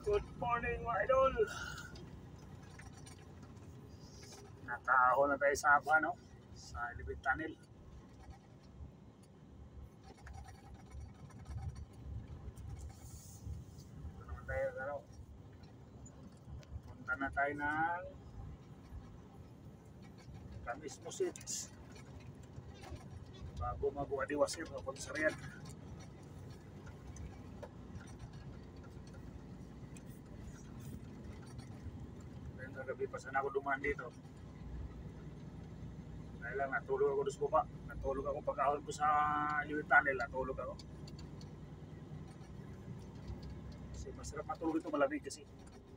Good morning mga idol. Nakahon na tayo sa no? Sa Libid Tunnel. Ito naman tayo ano? Punta na tayo ng Kamis Musits. Bago mag-uadiwasir o konsarian. Kagabi pa sana ako dumaan dito. Dahil lang natulog ako doon sa baba. Natulog ako pag-ahon ko sa Libid Tunnel. Natulog ako. Kasi masarap matulog ito, malamig kasi.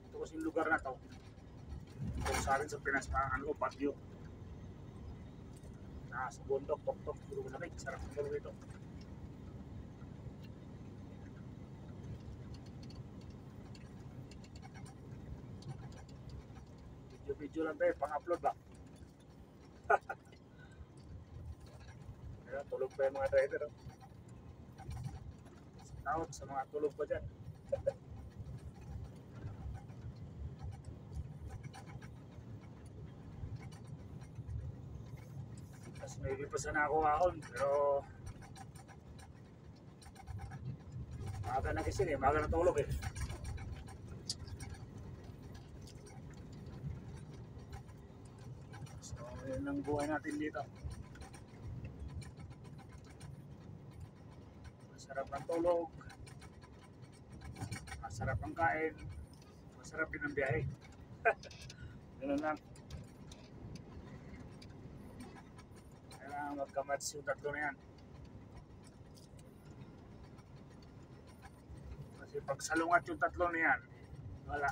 Ito kasi yung lugar na to. Ito sa akin sa Pinas na ano, Baguio. Sa bundok, tok-tok, puro malamig. Sarap matulog ito. Video lang tayo, pang-upload ba? Kaya tulog pa yung mga driver. Tawag sa mga tulog pa dyan. Tapos may ipasan na ako ahon, pero maaga na kasi maaga na tulog eh. So yun ang buhay natin dito. Masarap ang tulog, masarap ang kain, masarap din ang biyahe. Ganun lang. Kailangan magkamats yung tatlo na yan. Kasi pag salungat yung tatlo na yan, wala.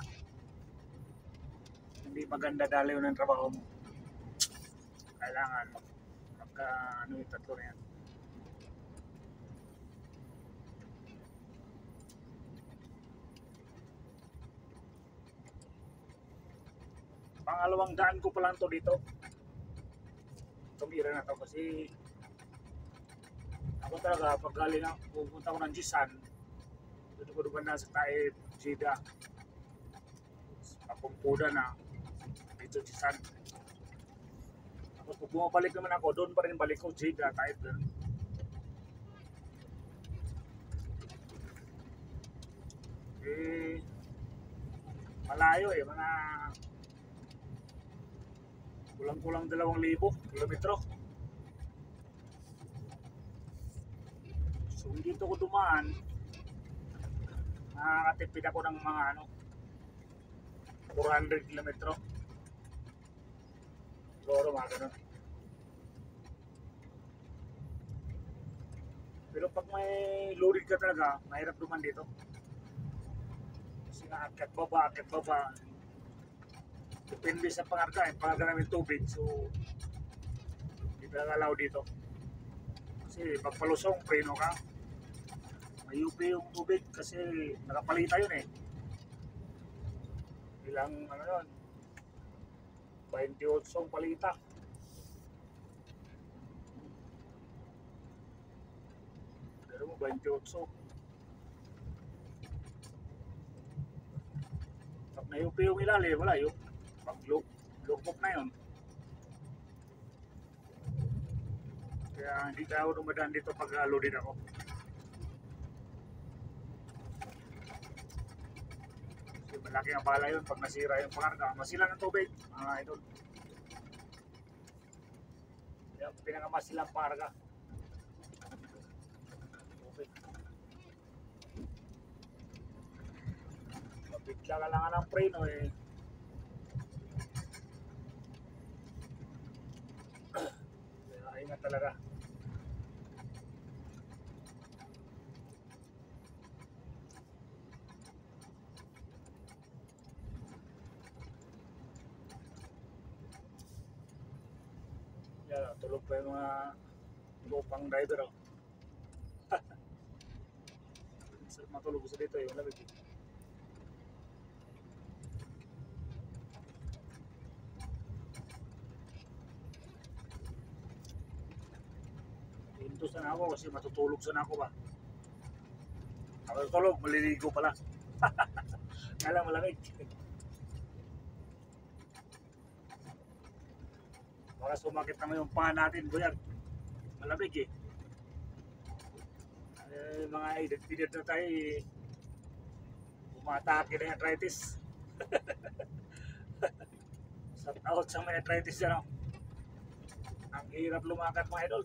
Hindi maganda dalaw ng trabaho mo. Kailangan magka ano yung tatlo na yan. Pangalawang daan ko pa lang to dito. Tumira na to kasi ako talaga pag galing ako, pupunta ko ng Jisan, dito ko naman na sa Taib, Jeddah, Pakumpuda na, dito Jisan. Tapos kung bumabalik naman ako, doon pa rin balik ko, Jeddah, Taib doon. Eh, malayo eh, mga kulang-kulang 2,000 kilometro. So dito ko dumaan, nakakatipid ako ng mga 400 kilometro. Siguro mga ganun. Pero pag may loaded ka talaga, mahirap duman dito. Kasi akit baba. Depende sa pangarga namin tubig. So, hindi talaga allow dito. Kasi pag palusong, preno ka. May UP yung tubig kasi nakapalita yun eh. Ilang ano yun, 28 palita. Pero mo 28. Pag na UP yung ilalim, wala yun. Pag lukok na yun. Kaya hindi ka ako dumadaan dito pag loaded ako. Kasi malaki ang bala yun pag nasira yung pangarga. Masilang ng tubig, mga idol. Kaya pinakamasilang pangarga. Tubig. Mabigla ka lang ng preno eh. Kaya ingat talaga. Yan, tulog pa yung mga lupang driver. Oh. Sarap matulog sa dito yung lamig. Hintos na ako kasi matutulog sana ako ba. Ako tulog, maliligo pala. Kala malamig. Baka sumakit naman yung paa natin, Buyag. Malamig eh. Mga edad na tayo eh. Umatake na yung arthritis. Sa out sa may arthritis yan. Ang hirap lumakad mga idol.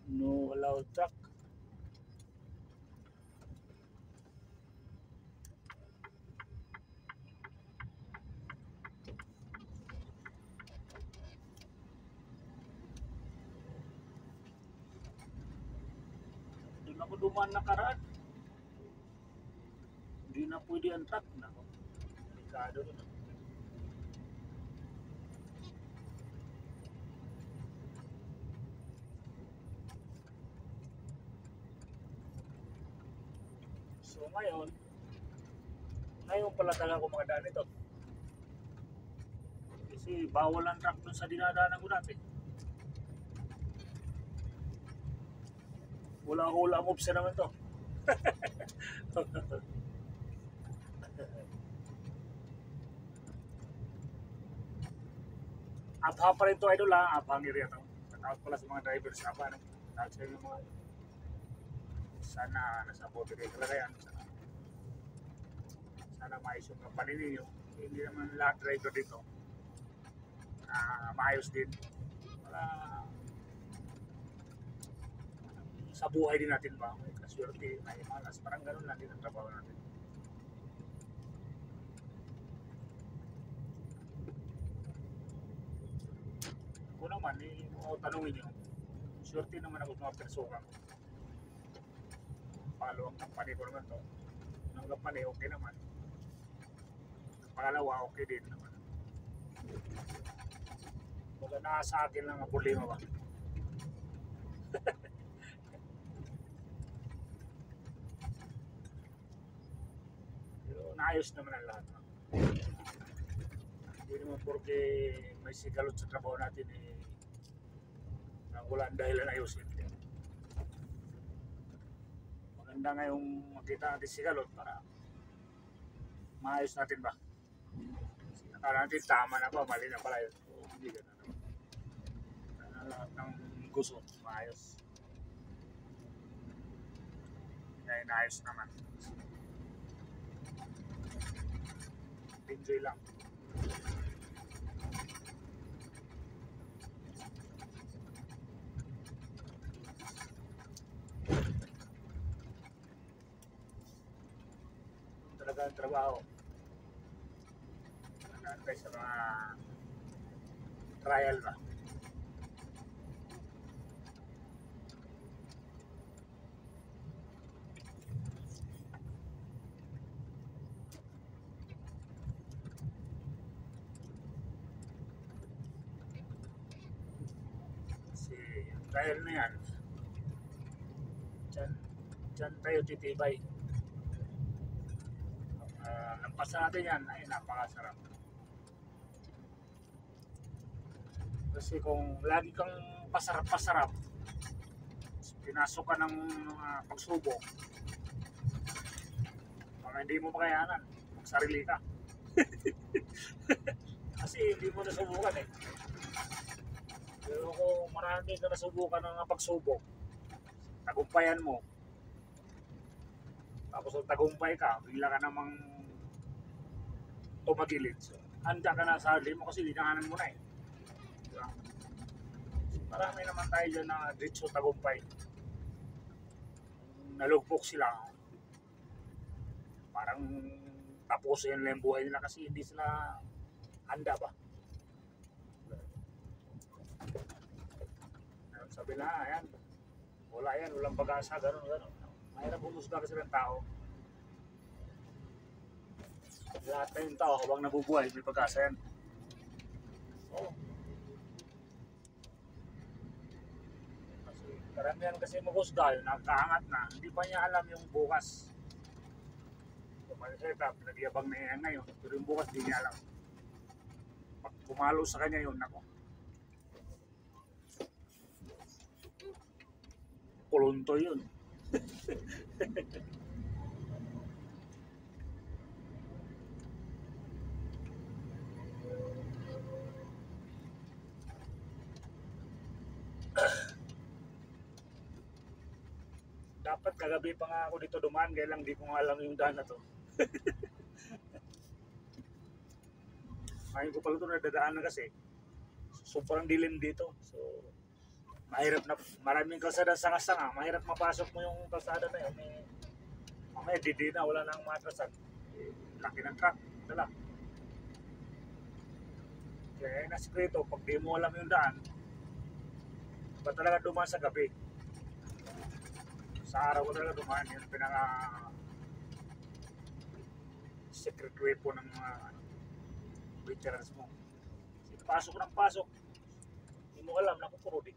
No allowed truck. Doon ako dumaan nakaraan. Hindi na pwede ang truck na. Delikado rin. So ngayon pala talaga ako makadaan ito. Kasi bawal ang truck dun sa dinadaanan ko dati. Hula-hula moves na naman to. Abha pa rin to idol ha, abhang area to. Natakot pala sa mga driver sa abha. Natakot sa yung mga sana nasa bote kayo kalagayan. Sana maayos yung kapanin ninyo. Hindi naman lahat driver dito maayos din. Para sa buhay din natin ba, may kaswerte, may malas. Parang ganun lang din ang trabaho natin. Ako naman, tanungin nyo, swerte naman ako sa mga persoka ko. Palo ang kampanya ko naman to. Ang kampanya, okay naman. Ang pangalawa, okay din naman. Baga na sa akin lang ang problema ba? Pero naayos naman ang lahat. Hindi naman porque may sigalot sa trabaho natin wala ang dahilan ayusin. Maganda nga yung makita natin sigalot para maayos natin ba? Akala natin tama na ba, mali na pala yun. Hindi ganun. Lahat ng gusto, maayos. Kaya inaayos naman. Enjoy lang. Talaga ang trabaho. Nag-aantay sa mga trial ba? Trial na yan, dyan tayo titibay. Lampasan natin yan, ay napakasarap. Kasi kung lagi kang pasarap-pasarap, pinasok ka ng pagsubok, baka hindi mo makayanan, magsarili ka. Kasi hindi mo nasubukan eh. Pero kung marami ka nasubukan ng pagsubok, tagumpayan mo. Tapos kung tagumpay ka, bigla ka namang tumagilid. So, handa ka na sa sarili mo kasi dinaanan mo na eh. Diba? So, marami naman tayo dyan na diretso tagumpay. Nalugpok sila. Parang tapusin lang yung buhay nila kasi hindi sila handa ba. Sabi na, ayan, wala yan, walang pag-asa, gano'n. Mahirap humusga kasi ng tao. Lahat na yung tao, habang nabubuhay, may pag-asa yan. Oh. Kasi, karamihan kasi maghusga, nakakaangat na, hindi pa niya alam yung bukas. setup, nagyabang na yan ngayon. Pero yung bukas, di niya alam. Pag pumalo sa kanya yun, ako. Kulunto yun. Dapat kagabi pa nga ako dito dumaan, kaya lang di ko nga alam yung daan na to. Ngayon ko pala ito nadadaan na kasi sobrang dilim dito. So, mahirap na, maraming kalsada sanga-sanga, mahirap mapasok mo yung kalsada na yun. Mamaya di na, wala nang matrasan. Laki ng truck, dala. Kaya nasikreto, pag di mo alam yung daan, ba talaga dumaan sa gabi? Sa araw ko talaga dumaan, yun pinaka secret weapon ng mga veterans mo. Pasok ng pasok, hindi mo alam, nakupuro din.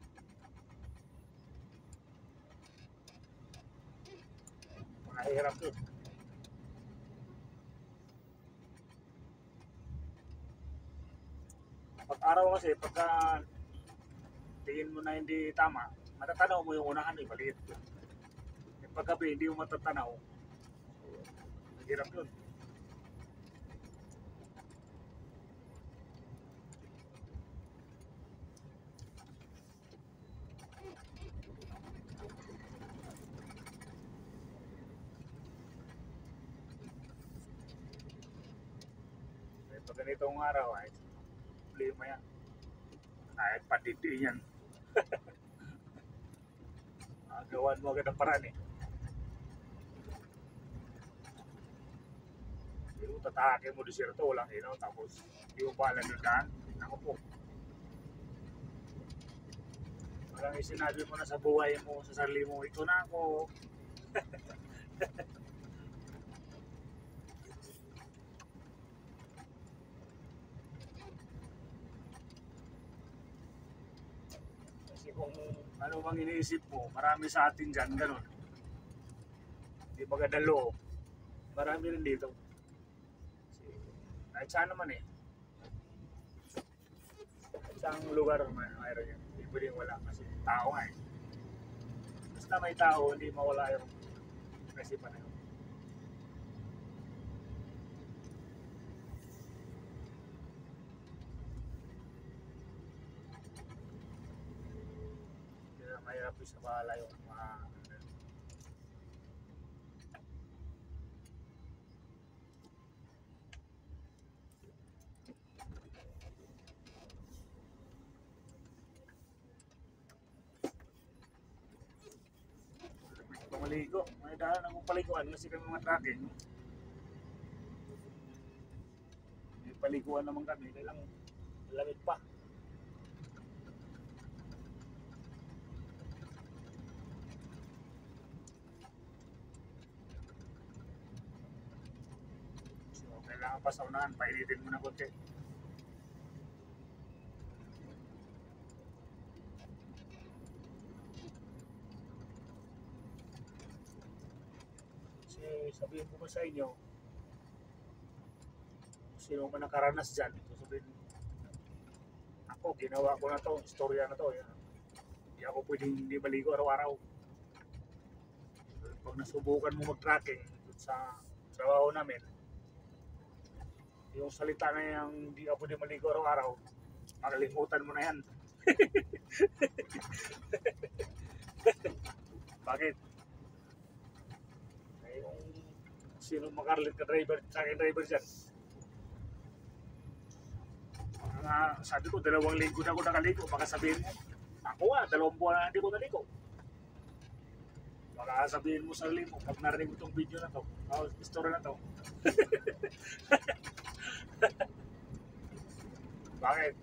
Mahirap yun. Pag-araw kasi, pagka tingin mo na hindi tama, matatanaw mo yung unahan, maliit yun. Paggabi, hindi mo matatanaw. Mahirap yun. Pag ganitong araw ay problema yan. Ay, patindi yan. Gawan mo agad ang paraan eh. Yung tatake mo desierto, walang ilaw, tapos hindi mo pala yung daan. Ako po. Parang sinabi mo na sa buhay mo, sa sarili mo, ito na ako. Kasi kung ano bang iniisip mo, marami sa atin dyan, ganun. Hindi magandang loob. Marami rin dito. Kahit saan naman eh. Kahit saan lugar mayroon yan. Hindi pwedeng wala kasi tao nga eh. Basta may tao, hindi mawala yung kasipan na yun. Kaya mahirap sa bahala yung mga maligo. May daan akong paliguan kasi kami mga tracking. May paliguan naman kami, kailang lamig pa. So, kailangan pa sa unahan, painitin mo na konti. Kasi sabihin ko ba sa inyo, sino man nakaranas dyan, sabihin, ako, ginawa ko na to, istorya na to. Yan. Hindi ako pwedeng hindi maligo araw-araw. Pag nasubukan mo mag-tracking sa trabaho namin, yung salita na yung hindi ako pwedeng maligo araw-araw, makalimutan mo na yan. Bakit? Ay, yung sino makarlit ka driver, sa akin driver dyan. Sabi ko, 2 linggo na ako nakaligo. Baka sabihin mo, ako 2 buwan na hindi ko naligo. Baka sabihin mo sa sarili mo, pag narinig mo itong video na to, story na to. Bakit?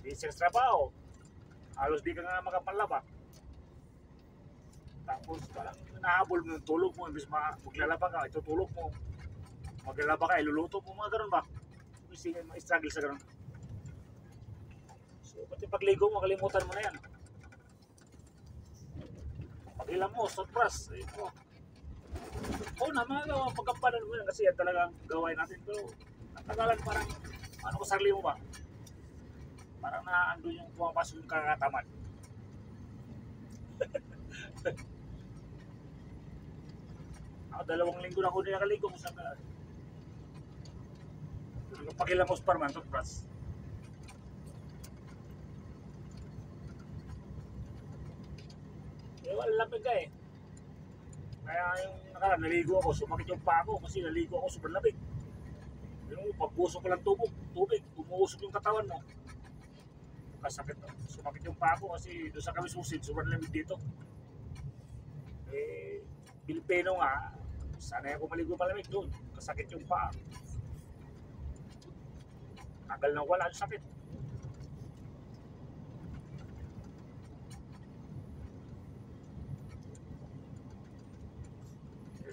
Busy sa trabaho. Halos di ka nga makapanlaba. Tapos parang nahabol mo yung tulog mo. Imbis maglalaba ka, itutulog mo. Maglalaba ka, iluluto mo, mga ganun ba? Kasi ma-struggle sa ganun. So, pati pagligo mo, kalimutan mo na yan. Pag ilan mo, surprise. Ito. Oo naman, pagkampanan mo yan kasi yan talagang gawain natin. Pero ang tagalan parang, ano ko sarili mo ba? Parang naandun yung pumapasok yung kakatamad. Ako 2 linggo na ako nakaligo kung saan ka. Pagilamos pa naman, toothbrush. Eh, wala lamig ka eh. Kaya yung nakaraan, naligo ako, sumakit yung paa ko kasi naligo ako sobrang lamig. Yung pagpusok ko lang tubig, umuusok yung katawan mo. Kasakit no. Sumakit yung paa ko kasi doon sa kami susid, sobrang lamig dito. Eh, Pilipino nga, sanay ako maligo malamig doon. Kasakit yung paa. Tagal na wala yung sakit.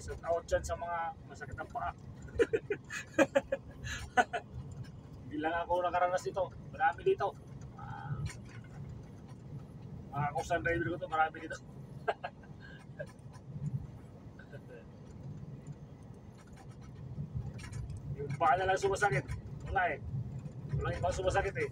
Shout out dyan sa mga masakit ang paa. Hindi lang ako nakaranas dito. Marami dito. Mga kusan driver ko to, marami dito. Yung paa na lang sumasakit. Wala eh. Walang ibang sumasakit eh.